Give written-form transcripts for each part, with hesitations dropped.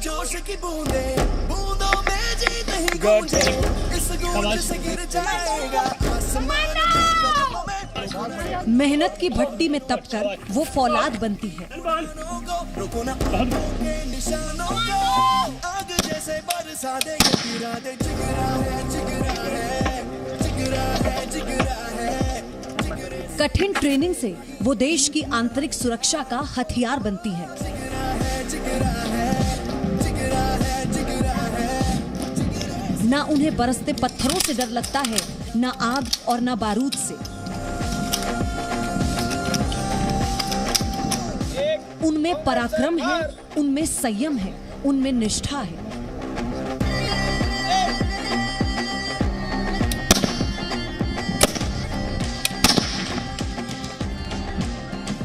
जोश की बूंदे, बूंदों में जीत ही गूंजे, इस गूंज से गिर जाएगा आसमान भी कदमों में। मेहनत की भट्टी में तपकर वो फौलाद बनती है। रुको ना के निशानों को, आग जैसे बरसा दे, ये गिरा दे, जिगरा है, जिगरा है, जिगरा है, जिगरा है। कठिन ट्रेनिंग से वो देश की आंतरिक सुरक्षा का हथियार बनती है। ना उन्हें बरसते पत्थरों से डर लगता है, ना आग और ना बारूद से। उनमें पराक्रम है, उनमें संयम है, उनमें निष्ठा है।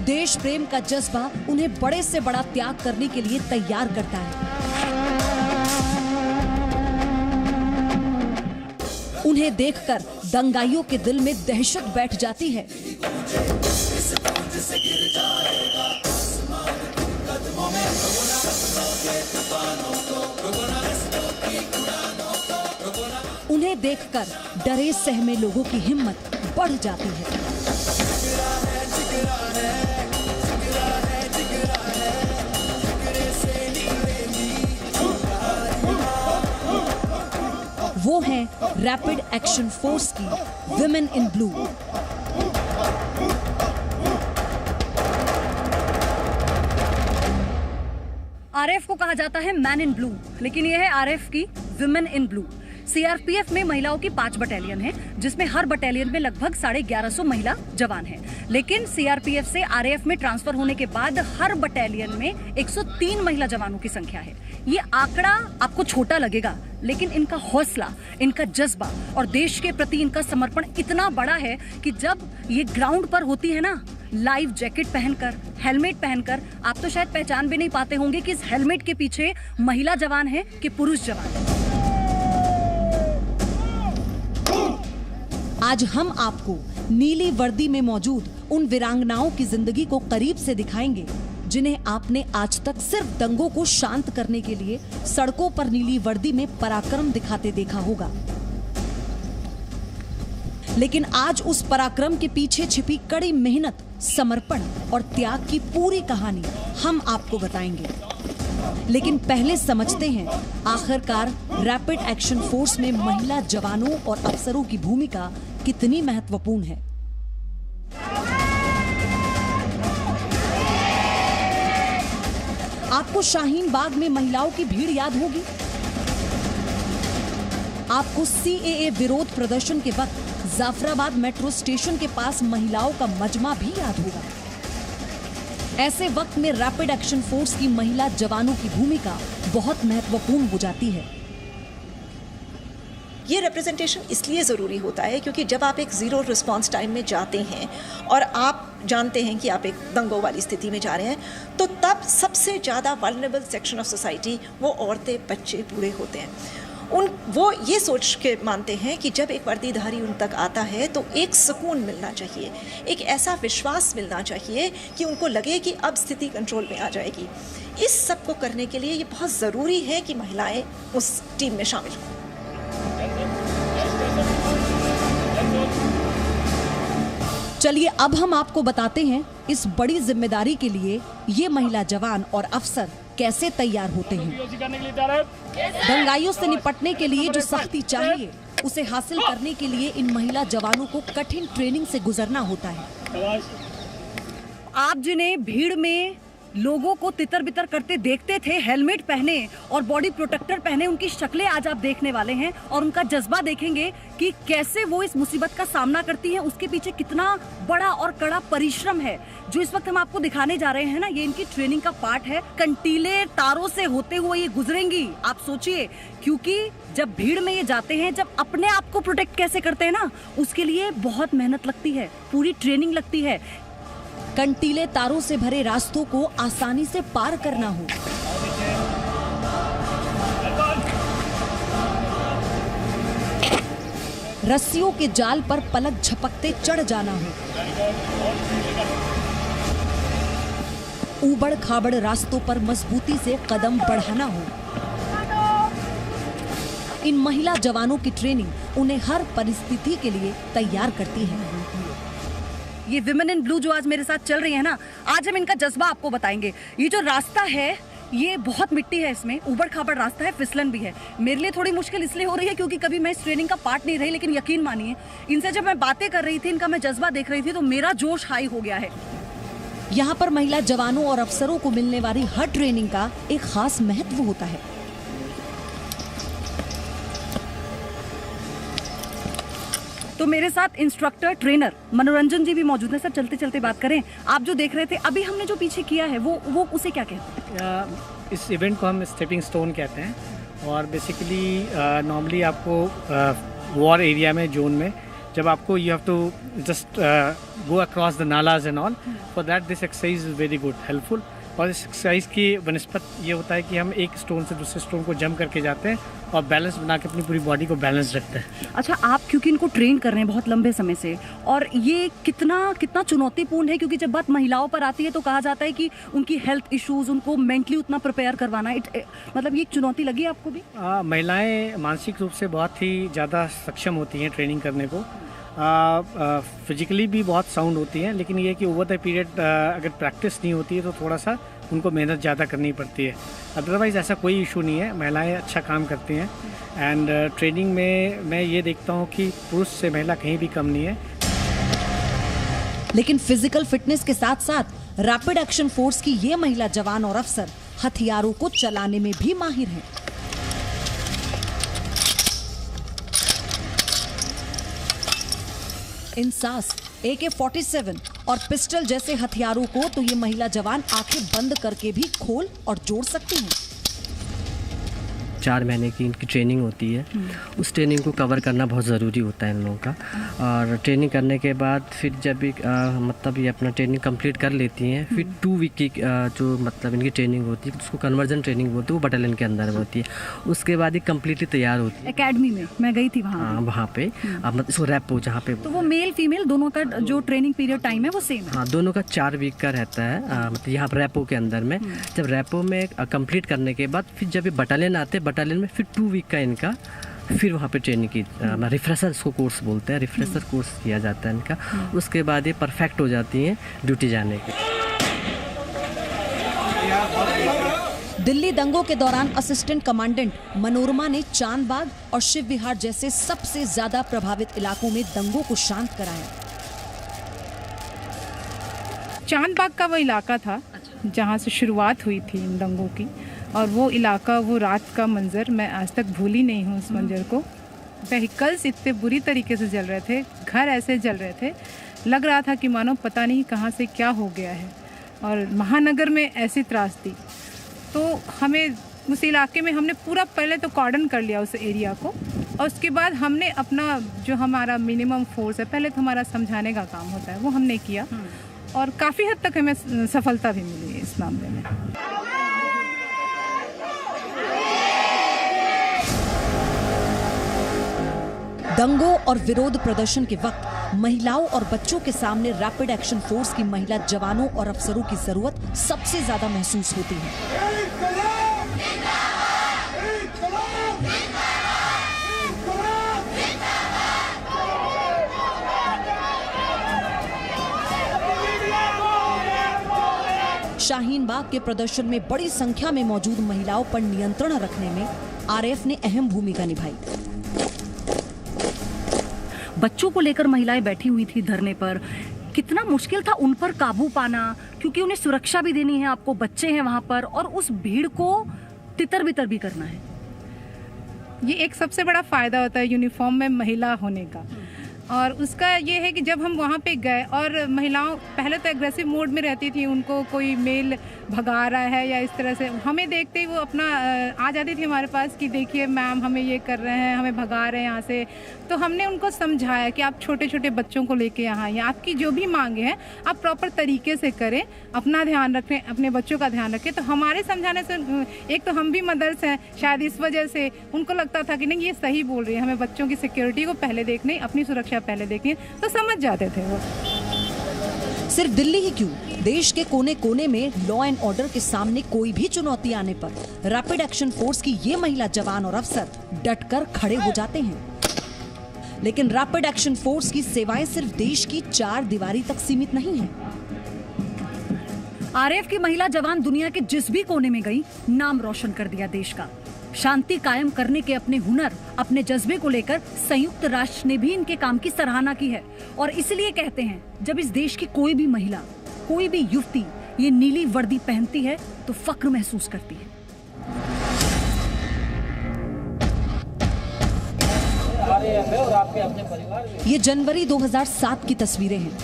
देश प्रेम का जज्बा उन्हें बड़े से बड़ा त्याग करने के लिए तैयार करता है। उन्हें देखकर दंगाइयों के दिल में दहशत बैठ जाती है। उन्हें देखकर डरे सहमे लोगों की हिम्मत बढ़ जाती है। वो हैं रैपिड एक्शन फोर्स की विमेन इन ब्लू। आरएफ को कहा जाता है मैन इन ब्लू, लेकिन यह है आरएफ की विमेन इन ब्लू। सीआरपीएफ में महिलाओं की 5 बटालियन है, जिसमें हर बटालियन में लगभग 1150 महिला जवान हैं। लेकिन सीआरपीएफ से आरएएफ में ट्रांसफर होने के बाद हर बटालियन में 103 महिला जवानों की संख्या है। ये आंकड़ा आपको छोटा लगेगा, लेकिन इनका हौसला, इनका जज्बा और देश के प्रति इनका समर्पण इतना बड़ा है कि जब ये ग्राउंड पर होती है ना, लाइव जैकेट पहनकर, हेलमेट पहनकर, आप तो शायद पहचान भी नहीं पाते होंगे कि इस हेलमेट के पीछे महिला जवान है कि पुरुष जवान है। आज हम आपको नीली वर्दी में मौजूद उन वीरांगनाओं की जिंदगी को करीब से दिखाएंगे, जिन्हें आपने आज तक सिर्फ दंगों को शांत करने के लिए सड़कों पर नीली वर्दी में पराक्रम दिखाते देखा होगा। लेकिन आज उस पराक्रम के पीछे छिपी कड़ी मेहनत, समर्पण और त्याग की पूरी कहानी हम आपको बताएंगे। लेकिन पहले समझते हैं आखिरकार रैपिड एक्शन फोर्स में महिला जवानों और अफसरों की भूमिका कितनी महत्वपूर्ण है। आपको शाहीन बाग में महिलाओं की भीड़ याद होगी। आपको सीएए विरोध प्रदर्शन के वक्त जाफराबाद मेट्रो स्टेशन के पास महिलाओं का मजमा भी याद होगा। ऐसे वक्त में रैपिड एक्शन फोर्स की महिला जवानों की भूमिका बहुत महत्वपूर्ण हो जाती है। ये रिप्रेजेंटेशन इसलिए ज़रूरी होता है क्योंकि जब आप एक ज़ीरो रिस्पांस टाइम में जाते हैं और आप जानते हैं कि आप एक दंगों वाली स्थिति में जा रहे हैं, तो तब सबसे ज़्यादा वल्नरेबल सेक्शन ऑफ सोसाइटी वो औरतें, बच्चे, बूढ़े होते हैं। वो ये सोच के मानते हैं कि जब एक वर्दीधारी उन तक आता है तो एक सुकून मिलना चाहिए, एक ऐसा विश्वास मिलना चाहिए कि उनको लगे कि अब स्थिति कंट्रोल में आ जाएगी। इस सब को करने के लिए ये बहुत ज़रूरी है कि महिलाएं उस टीम में शामिल हों। चलिए अब हम आपको बताते हैं इस बड़ी जिम्मेदारी के लिए ये महिला जवान और अफसर कैसे तैयार होते हैं। दंगाइयों से निपटने के लिए जो सख्ती चाहिए, उसे हासिल करने के लिए इन महिला जवानों को कठिन ट्रेनिंग से गुजरना होता है। आप जिन्हें भीड़ में लोगों को तितर बितर करते देखते थे, हेलमेट पहने और बॉडी प्रोटेक्टर पहने, उनकी शक्लें आज आप देखने वाले हैं और उनका जज्बा देखेंगे कि कैसे वो इस मुसीबत का सामना करती हैं। उसके पीछे कितना बड़ा और कड़ा परिश्रम है जो इस वक्त हम आपको दिखाने जा रहे हैं ना, ये इनकी ट्रेनिंग का पार्ट है। कंटीले तारों से होते हुए ये गुजरेंगी, आप सोचिए, क्योंकि जब भीड़ में ये जाते हैं, जब अपने आप को प्रोटेक्ट कैसे करते हैं ना, उसके लिए बहुत मेहनत लगती है, पूरी ट्रेनिंग लगती है। कंटीले तारों से भरे रास्तों को आसानी से पार करना हो, रस्सियों के जाल पर पलक झपकते चढ़ जाना हो, ऊबड़ खाबड़ रास्तों पर मजबूती से कदम बढ़ाना हो, इन महिला जवानों की ट्रेनिंग उन्हें हर परिस्थिति के लिए तैयार करती है। ये विमेन इन ब्लू जो आज मेरे साथ चल रही है ना, आज हम इनका जज्बा आपको बताएंगे। ये जो रास्ता है ये बहुत मिट्टी है, इसमें ऊबड़ खाबड़ रास्ता है, फिसलन भी है। मेरे लिए थोड़ी मुश्किल इसलिए हो रही है क्योंकि कभी मैं इस ट्रेनिंग का पार्ट नहीं रही, लेकिन यकीन मानिए इनसे जब मैं बातें कर रही थी, इनका मैं जज्बा देख रही थी तो मेरा जोश हाई हो गया है। यहाँ पर महिला जवानों और अफसरों को मिलने वाली हर ट्रेनिंग का एक खास महत्व होता है। तो मेरे साथ इंस्ट्रक्टर ट्रेनर मनोरंजन जी भी मौजूद हैं। सर चलते चलते बात करें, आप जो देख रहे थे अभी हमने जो पीछे किया है वो उसे क्या कहते हैं? इस इवेंट को हम स्टेपिंग स्टोन कहते हैं और बेसिकली नॉर्मली आपको वॉर एरिया में, जोन में, जब आपको you have to just go across the nallahs and all, for that this exercise is very good helpful. और इस एक्सरसाइज की बनस्पत ये होता है कि हम एक स्टोन से दूसरे स्टोन को जंप करके जाते हैं और बैलेंस बना के अपनी पूरी बॉडी को बैलेंस रखते हैं। अच्छा, आप क्योंकि इनको ट्रेन कर रहे हैं बहुत लंबे समय से, और ये कितना चुनौतीपूर्ण है, क्योंकि जब बात महिलाओं पर आती है तो कहा जाता है कि उनकी हेल्थ इश्यूज, उनको मेंटली उतना प्रिपेयर करवाना, मतलब ये एक चुनौती लगी आपको भी? महिलाएं मानसिक रूप से बहुत ही ज़्यादा सक्षम होती हैं ट्रेनिंग करने को, फिजिकली भी बहुत साउंड होती हैं, लेकिन ये कि ओवर द पीरियड अगर प्रैक्टिस नहीं होती है तो थोड़ा सा उनको मेहनत ज़्यादा करनी पड़ती है। अदरवाइज़ ऐसा कोई इशू नहीं है, महिलाएं अच्छा काम करती हैं। एंड ट्रेनिंग में मैं ये देखता हूँ कि पुरुष से महिला कहीं भी कम नहीं है। लेकिन फिजिकल फिटनेस के साथ साथ रैपिड एक्शन फोर्स की ये महिला जवान और अफसर हथियारों को चलाने में भी माहिर हैं। इंसास, AK-47 और पिस्टल जैसे हथियारों को तो ये महिला जवान आंखें बंद करके भी खोल और जोड़ सकती हैं। 4 महीने की इनकी ट्रेनिंग होती है, उस ट्रेनिंग को कवर करना बहुत ज़रूरी होता है इन लोगों का। और ट्रेनिंग करने के बाद फिर जब भी मतलब ये अपना ट्रेनिंग कंप्लीट कर लेती हैं, फिर 2 वीक की जो मतलब इनकी ट्रेनिंग होती है, उसको कन्वर्जन ट्रेनिंग बोलते हैं, वो बटालियन के अंदर होती है। उसके बाद ये कम्प्लीटली तैयार होती है। एकेडमी में मैं गई थी वहाँ। हाँ, वहाँ पे मतलब इसको रैपो जहाँ पे, तो वो मेल फीमेल दोनों का जो ट्रेनिंग पीरियड टाइम है वो सेम है? हाँ, दोनों का 4 वीक का रहता है। मतलब यहाँ रैपो के अंदर में, जब रैपो में कंप्लीट करने के बाद फिर जब ये बटालियन आते हैं, बटालियन में फिर 2 वीक का इनका फिर वहाँ पे ट्रेनिंग की रिफ्रेशर, इसको कोर्स बोलते हैं, रिफ्रेशर कोर्स किया जाता है इनका। उसके बाद ये परफेक्ट हो जाती हैं ड्यूटी जाने की। दिल्ली दंगों के दौरान असिस्टेंट कमांडेंट मनोरमा ने चांदबाग और शिव विहार जैसे सबसे ज्यादा प्रभावित इलाकों में दंगों को शांत कराया। चांदबाग का वो इलाका था जहाँ से शुरुआत हुई थी इन दंगों की, और वो इलाका, वो रात का मंजर मैं आज तक भूल ही नहीं हूँ उस मंजर को। व्हीकल्स इतने बुरी तरीके से जल रहे थे, घर ऐसे जल रहे थे, लग रहा था कि मानो पता नहीं कहाँ से क्या हो गया है। और महानगर में ऐसी त्रासदी, तो हमें उस इलाके में हमने पूरा पहले तो कॉर्डन कर लिया उस एरिया को, और उसके बाद हमने अपना जो हमारा मिनिमम फोर्स है, पहले तो हमारा समझाने का काम होता है, वो हमने किया और काफ़ी हद तक हमें सफलता भी मिली है इस मामले में। दंगों और विरोध प्रदर्शन के वक्त महिलाओं और बच्चों के सामने रैपिड एक्शन फोर्स की महिला जवानों और अफसरों की जरूरत सबसे ज्यादा महसूस होती है। शाहीन बाग के प्रदर्शन में बड़ी संख्या में मौजूद महिलाओं पर नियंत्रण रखने में आरएएफ ने अहम भूमिका निभाई। बच्चों को लेकर महिलाएं बैठी हुई थी धरने पर, कितना मुश्किल था उन पर काबू पाना, क्योंकि उन्हें सुरक्षा भी देनी है, आपको बच्चे हैं वहां पर, और उस भीड़ को तितर बितर भी करना है। ये एक सबसे बड़ा फ़ायदा होता है यूनिफॉर्म में महिला होने का, और उसका ये है कि जब हम वहाँ पे गए और महिलाओं पहले तो एग्रेसिव मोड में रहती थी, उनको कोई मेल भगा रहा है या इस तरह से, हमें देखते ही वो अपना आ जाती थी हमारे पास कि देखिए मैम हमें ये कर रहे हैं, हमें भगा रहे हैं यहाँ से। तो हमने उनको समझाया कि आप छोटे छोटे बच्चों को लेके यहाँ आइए, आपकी जो भी मांगे हैं आप प्रॉपर तरीके से करें, अपना ध्यान रखें, अपने बच्चों का ध्यान रखें। तो हमारे समझाने से एक तो हम भी मदर्स हैं, शायद इस वजह से उनको लगता था कि नहीं ये सही बोल रही है, हमें बच्चों की सिक्योरिटी को पहले देखनी, अपनी सुरक्षा पहले देखनी, तो समझ जाते थे वो। सिर्फ दिल्ली ही क्यों, देश के कोने कोने में लॉ एंड ऑर्डर के सामने कोई भी चुनौती आने पर रैपिड एक्शन फोर्स की ये महिला जवान और अफसर डटकर खड़े हो जाते हैं। लेकिन रैपिड एक्शन फोर्स की सेवाएं सिर्फ देश की 4 दीवारी तक सीमित नहीं है। आरएएफ की महिला जवान दुनिया के जिस भी कोने में गई, नाम रोशन कर दिया देश का। शांति कायम करने के अपने हुनर, अपने जज्बे को लेकर संयुक्त राष्ट्र ने भी इनके काम की सराहना की है। और इसलिए कहते हैं, जब इस देश की कोई भी महिला, कोई भी युवती ये नीली वर्दी पहनती है तो फक्र महसूस करती है। ये जनवरी 2007 की तस्वीरें हैं,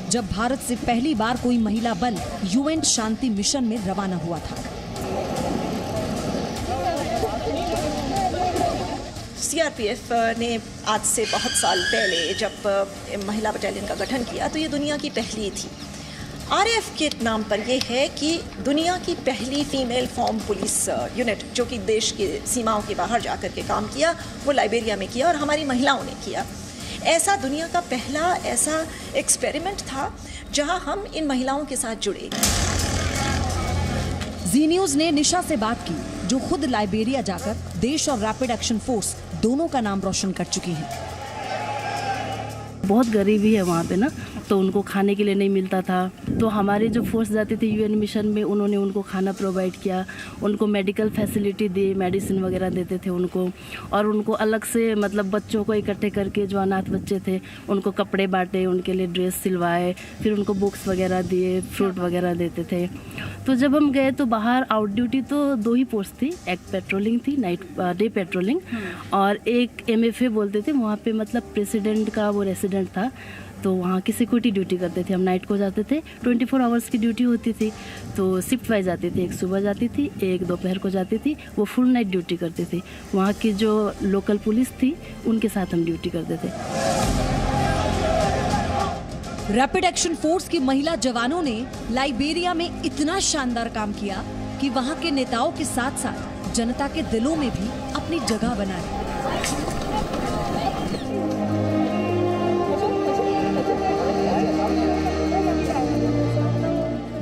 जब भारत से पहली बार कोई महिला बल यूएन शांति मिशन में रवाना हुआ था। सीआरपीएफ ने आज से बहुत साल पहले जब महिला बटालियन का गठन किया तो ये दुनिया की पहली थी। आरएएफ के नाम पर यह है कि दुनिया की पहली फीमेल फॉर्म पुलिस यूनिट जो कि देश के सीमाओं के बाहर जाकर के काम किया, वो लाइबेरिया में किया और हमारी महिलाओं ने किया। ऐसा दुनिया का पहला ऐसा एक्सपेरिमेंट था जहां हम इन महिलाओं के साथ जुड़े। जी न्यूज ने निशा से बात की, जो खुद लाइबेरिया जाकर देश और रैपिड एक्शन फोर्स दोनों का नाम रोशन कर चुकी हैं। बहुत गरीबी है वहाँ पे ना, तो उनको खाने के लिए नहीं मिलता था। तो हमारे जो फोर्स जाते थे यूएन मिशन में, उन्होंने उनको खाना प्रोवाइड किया, उनको मेडिकल फैसिलिटी दी, मेडिसिन वगैरह देते थे उनको। और उनको अलग से मतलब बच्चों को इकट्ठे करके, जो अनाथ बच्चे थे उनको कपड़े बांटे, उनके लिए ड्रेस सिलवाए, फिर उनको बुक्स वगैरह दिए, फ्रूट वगैरह देते थे। तो जब हम गए तो बाहर आउट ड्यूटी तो 2 ही पोस्ट थी, एक पेट्रोलिंग थी, नाइट डे पेट्रोलिंग, और एक MFA बोलते थे वहाँ पे, मतलब प्रेसिडेंट का वो रेसिडेंट था, तो वहाँ की सिक्योरिटी ड्यूटी करते थे। हम नाइट को जाते थे, 24 आवर्स की ड्यूटी होती थी, तो शिफ्ट वाइज जाती थी, एक सुबह जाती थी, एक दोपहर को जाती थी, वो फुल नाइट ड्यूटी करती थी। वहाँ की जो लोकल पुलिस थी उनके साथ हम ड्यूटी करते थे। रैपिड एक्शन फोर्स की महिला जवानों ने लाइबेरिया में इतना शानदार काम किया कि वहां के नेताओं के साथ साथ जनता के दिलों में भी अपनी जगह बनाई।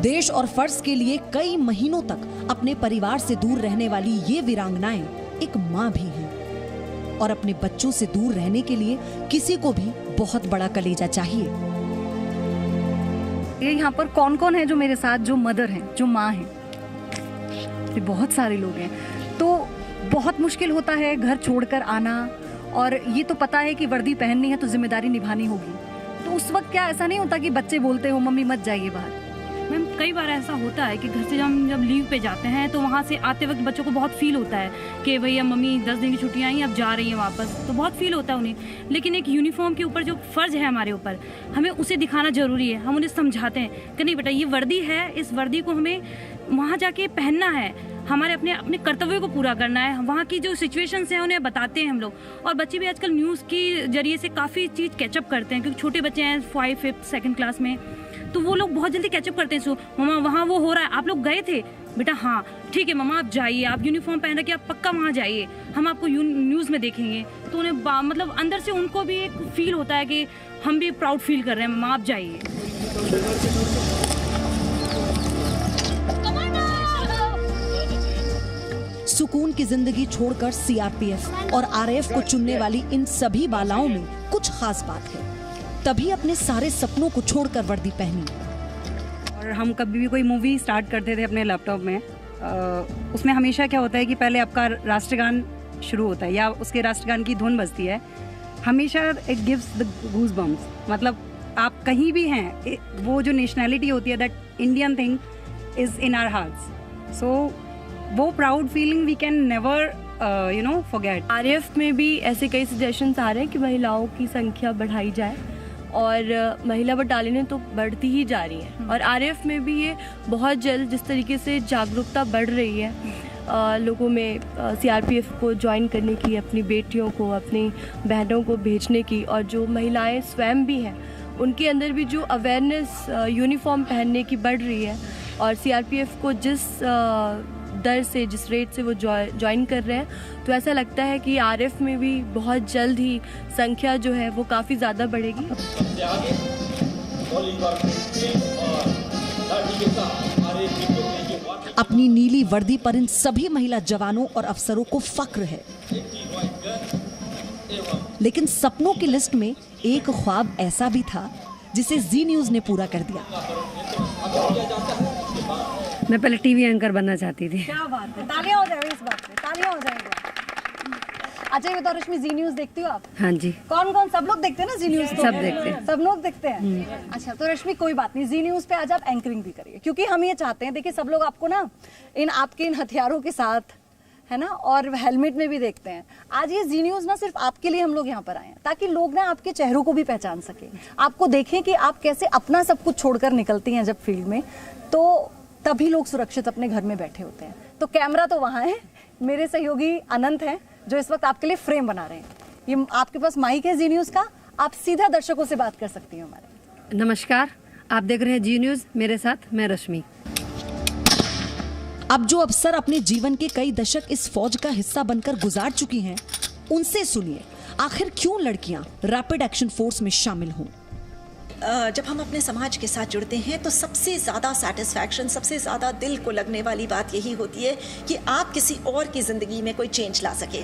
देश और फर्ज के लिए कई महीनों तक अपने परिवार से दूर रहने वाली ये वीरांगनाएं एक माँ भी हैं, और अपने बच्चों से दूर रहने के लिए किसी को भी बहुत बड़ा कलेजा चाहिए। ये यहाँ पर कौन कौन है जो मेरे साथ, जो मदर हैं, जो माँ हैं? ये बहुत सारे लोग हैं। तो बहुत मुश्किल होता है घर छोड़कर आना, और ये तो पता है कि वर्दी पहननी है तो जिम्मेदारी निभानी होगी। तो उस वक्त क्या ऐसा नहीं होता कि बच्चे बोलते हो मम्मी मत जाइए बाहर? मैम, कई बार ऐसा होता है कि घर से जब लीव पे जाते हैं तो वहाँ से आते वक्त बच्चों को बहुत फील होता है कि भैया मम्मी 10 दिन की छुट्टियाँ आई, अब जा रही हैं वापस, तो बहुत फील होता है उन्हें। लेकिन एक यूनिफॉर्म के ऊपर जो फ़र्ज़ है हमारे ऊपर, हमें उसे दिखाना ज़रूरी है। हम उन्हें समझाते हैं कि नहीं बेटा, ये वर्दी है, इस वर्दी को हमें वहाँ जाके पहनना है, हमारे अपने कर्तव्य को पूरा करना है। वहाँ की जो सिचुएशंस हैं उन्हें बताते हैं हम लोग। और बच्चे भी आजकल न्यूज़ के जरिए से काफ़ी चीज़ कैचअप करते हैं, क्योंकि छोटे बच्चे हैं 5, 5, 2nd क्लास में, तो वो लोग बहुत जल्दी कैचअप करते हैं। सो मम्मा वहाँ वो हो रहा है, आप लोग गए थे बेटा? हाँ ठीक है मम्मा, आप जाइए, आप यूनिफॉर्म पहन रखे, आप पक्का वहाँ जाइए, हम आपको न्यूज़ में देखेंगे। तो उन्हें मतलब अंदर से उनको भी एक फील होता है कि हम भी प्राउड फील कर रहे हैं, मम्मा आप जाइए। सुकून की जिंदगी छोड़कर सीआरपीएफ और आरएएफ को चुनने वाली इन सभी बालाओं में कुछ खास बात है, तभी अपने सारे सपनों को छोड़कर वर्दी पहनी। और हम कभी भी कोई मूवी स्टार्ट करते थे अपने लैपटॉप में, उसमें हमेशा क्या होता है कि पहले आपका राष्ट्रगान शुरू होता है या उसके राष्ट्रगान की धुन बजती है। हमेशा it gives the goose bumps, मतलब आप कहीं भी हैं, वो जो नेशनैलिटी होती है, that Indian thing is in our hearts. So वो proud feeling we can never forget. RAF में भी ऐसे कई सजेशंस आ रहे हैं कि महिलाओं की संख्या बढ़ाई जाए, और महिला बटालियनें तो बढ़ती ही जा रही हैं। और आरएएफ में भी ये बहुत जल्द, जिस तरीके से जागरूकता बढ़ रही है लोगों में सीआरपीएफ को ज्वाइन करने की, अपनी बेटियों को, अपनी बहनों को भेजने की, और जो महिलाएं स्वयं भी हैं उनके अंदर भी जो अवेयरनेस यूनिफॉर्म पहनने की बढ़ रही है, और सीआरपीएफ को जिस दर से, जिस रेट से वो ज्वाइन कर रहे हैं, तो ऐसा लगता है कि आरएएफ में भी बहुत जल्द ही संख्या जो है वो काफ़ी ज़्यादा बढ़ेगी। पीली वर्दी पर इन सभी महिला जवानों और अफसरों को फक्र है। लेकिन सपनों की लिस्ट में एक ख्वाब ऐसा भी था जिसे जी न्यूज ने पूरा कर दिया। मैं पहले टीवी एंकर बनना चाहती थी। क्या बात है, तालियां हो जाएगी इस बात पे, तालियां हो जाएगी। अच्छा ये बताओ रश्मि, जी न्यूज देखती हो आप? हाँ जी। कौन कौन? सब लोग देखते हैं ना जी न्यूज? सब देखते हैं। सब लोग देखते हैं। अच्छा तो रश्मि कोई बात नहीं, जी न्यूज पे आज आप एंकरिंग भी करिए, क्योंकि हम ये चाहते हैं, देखिए सब लोग आपको ना आपके इन हथियारों के साथ है ना, और हेलमेट में भी देखते हैं। आज ये जी न्यूज ना सिर्फ आपके लिए हम लोग यहाँ पर आए हैं, ताकि लोग ना आपके चेहरों को भी पहचान सके, आपको देखें कि आप कैसे अपना सब कुछ छोड़कर निकलती हैं जब फील्ड में, तो तभी लोग सुरक्षित अपने घर में बैठे होते हैं। तो कैमरा तो वहाँ है, मेरे सहयोगी अनंत हैं जो इस वक्त आपके लिए फ्रेम बना रहे हैं। ये आपके पास माइक है जी न्यूज का, आप सीधा दर्शकों से बात कर सकती हैं हमारे। नमस्कार, आप देख रहे हैं जी न्यूज, मेरे साथ मैं रश्मि। अब जो अफसर अपने जीवन के कई दशक इस फौज का हिस्सा बनकर गुजार चुकी हैं, उनसे सुनिए आखिर क्यों लड़कियां रैपिड एक्शन फोर्स में शामिल हों। जब हम अपने समाज के साथ जुड़ते हैं तो सबसे ज़्यादा सेटिस्फैक्शन, सबसे ज़्यादा दिल को लगने वाली बात यही होती है कि आप किसी और की ज़िंदगी में कोई चेंज ला सके।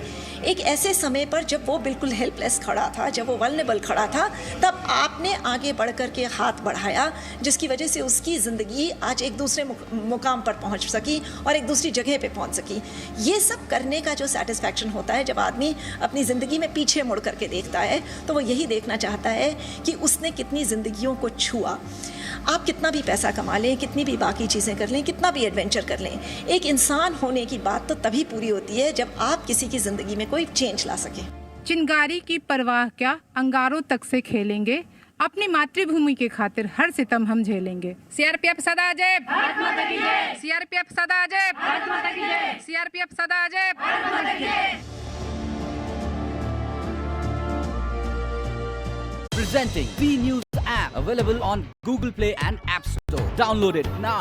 एक ऐसे समय पर जब वो बिल्कुल हेल्पलेस खड़ा था, जब वो वल्नरेबल खड़ा था, तब आपने आगे बढ़ कर के हाथ बढ़ाया, जिसकी वजह से उसकी ज़िंदगी आज एक दूसरे मुकाम पर पहुँच सकी और एक दूसरी जगह पर पहुँच सकी। ये सब करने का जो सेटिस्फैक्शन होता है जब आदमी अपनी ज़िंदगी में पीछे मुड़ करके देखता है, तो वो यही देखना चाहता है कि उसने कितनी ज़िंदगियों को छुआ। आप कितना भी पैसा कमा लें, कितनी भी बाकी चीज़ें कर लें, कितना भी एडवेंचर कर लें, एक इंसान होने की बात तो तभी पूरी होती है जब आप किसी की ज़िंदगी में कोई चेंज ला सकें। चिंगारी की परवाह क्या, अंगारों तक से खेलेंगे, अपनी मातृभूमि के खातिर हर सितम हम झेलेंगे। सीआरपीएफ सदा अजय, सीआरपीएफ सदा अजय, सीआरपीएफ सदा Ajay. Presenting B News app, available on Google Play and App Store. Download it now.